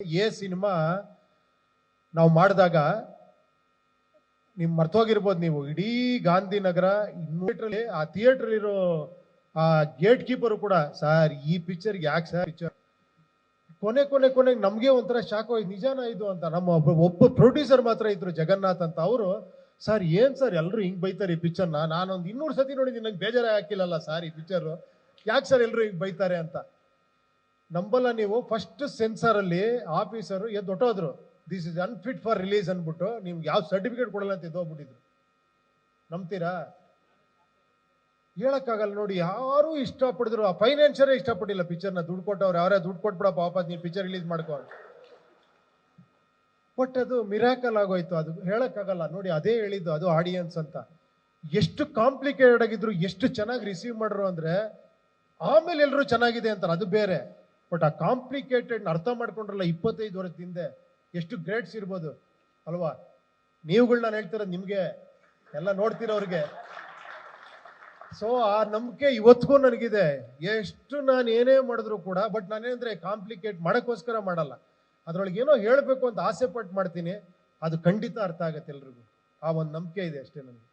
A cinema ನಾವು ಮಾಡಿದಾಗ ನೀವು ಮರ್ತೋಗಿರ್ಬೋದು, ನೀವು ಇಡೀ ಗಾಂಧಿನಗರ ಇನ್ನೂರಲ್ಲಿ ಆ ಥಿಯೇಟರ್ ಇರೋ ಆ ಗೇಟ್ ಕೀಪರ್ ಕೂಡ, ಸರ್ ಈ ಪಿಕ್ಚರ್ ಯಾಕೆ ಸರ್ ಪಿಕ್ಚರ್, ಕೊನೆಗೆ ನಮ್ಗೆ ಒಂಥರ ಶಾಕ್ ಹೋಯ್ತು, ನಿಜಾನ ಇದು ಅಂತ. ನಮ್ಮ ಒಬ್ಬ ಪ್ರೊಡ್ಯೂಸರ್ ಮಾತ್ರ ಇದ್ರು, ಜಗನ್ನಾಥ್ ಅಂತ. ಅವರು, ಸರ್ ಏನ್ ಸರ್ ಎಲ್ಲರೂ ಹಿಂಗ್ ಬೈತಾರೆ ಈ ಪಿಕ್ಚರ್ನ, ನಾನೊಂದು 200 ಸತಿ ನೋಡಿದ್ದೀನಿ, ನಂಗೆ ಬೇಜಾರೇ ಹಾಕಿಲ್ಲಲ್ಲ ಸರ್ ಈ ಪಿಕ್ಚರ್, ಯಾಕೆ ಸರ್ ಎಲ್ಲರೂ ಹಿಂಗ್ ಬೈತಾರೆ ಅಂತ. ನಂಬಲ್ಲ ನೀವು, ಫಸ್ಟ್ ಸೆನ್ಸಾರ್ ಅಲ್ಲಿ ಆಫೀಸರು ಎದ್ದೊಟ್ಟೋದ್ರು, this is unfit for release ಅನ್ಬಿಟ್ಟು ನಿಮ್ಗೆ ಯಾವ ಸರ್ಟಿಫಿಕೇಟ್ ಕೊಡಲ್ಲ ಅಂತ ಎದ್ದೋಗ್ಬಿಟ್ಟಿದ್ರು. ನಂಬ್ತೀರಾ? ಹೇಳಕ್ಕಾಗಲ್ಲ ನೋಡಿ. ಯಾರು ಇಷ್ಟಪಡಿದ್ರು, ಆ ಫೈನಾನ್ಷಿಯರೇ ಇಷ್ಟಪಟ್ಟಿಲ್ಲ ಪಿಕ್ಚರ್ನ. ದುಡ್ಡು ಕೊಟ್ಟವ್ರು ಅವರೇ, ದುಡ್ಡು ಕೊಟ್ಬಿಡಪ್ಪ ವಾಪಸ್ ನೀವು ಪಿಕ್ಚರ್ ರಿಲೀಸ್ ಮಾಡ್ಕೊ. ಬಟ್ ಅದು ಮಿರಾಕಲ್ ಆಗೋಯ್ತು. ಅದು ಹೇಳಕ್ಕಾಗಲ್ಲ ನೋಡಿ. ಅದೇ ಹೇಳಿದ್ದು, ಅದು ಆಡಿಯನ್ಸ್ ಅಂತ. ಎಷ್ಟು ಕಾಂಪ್ಲಿಕೇಟೆಡ್ ಆಗಿದ್ರು, ಎಷ್ಟು ಚೆನ್ನಾಗಿ ರಿಸೀವ್ ಮಾಡ್ರು ಅಂದ್ರೆ, ಆಮೇಲೆ ಎಲ್ಲರೂ ಚೆನ್ನಾಗಿದೆ ಅಂತಾರೆ, ಅದು ಬೇರೆ. ಬಟ್ ಆ ಕಾಂಪ್ಲಿಕೇಟೆಡ್ ಅರ್ಥ ಮಾಡ್ಕೊಂಡ್ರಲ್ಲ 25 ವರ್ಷದ ಹಿಂದೆ, ಎಷ್ಟು ಗ್ರೇಟ್ಸ್ ಇರ್ಬೋದು ಅಲ್ವಾ? ನೀವುಗಳು ನಾನು ಹೇಳ್ತಿರೋದು ನಿಮ್ಗೆ, ಎಲ್ಲ ನೋಡ್ತಿರೋರಿಗೆ. ಸೊ ಆ ನಂಬಿಕೆ ಇವತ್ತಿಗೂ ನನಗಿದೆ. ಎಷ್ಟು ನಾನು ಏನೇ ಮಾಡಿದ್ರು ಕೂಡ, ಬಟ್ ನಾನೇನಂದ್ರೆ ಕಾಂಪ್ಲಿಕೇಟ್ ಮಾಡೋಕ್ಕೋಸ್ಕರ ಮಾಡಲ್ಲ, ಅದ್ರೊಳಗೆ ಏನೋ ಹೇಳಬೇಕು ಅಂತ ಆಸೆ ಪಟ್ಟು ಮಾಡ್ತೀನಿ. ಅದು ಖಂಡಿತ ಅರ್ಥ ಆಗತ್ತೆ ಎಲ್ರಿಗೂ. ಆ ಒಂದು ನಂಬಿಕೆ ಇದೆ ಅಷ್ಟೇ ನನಗೆ.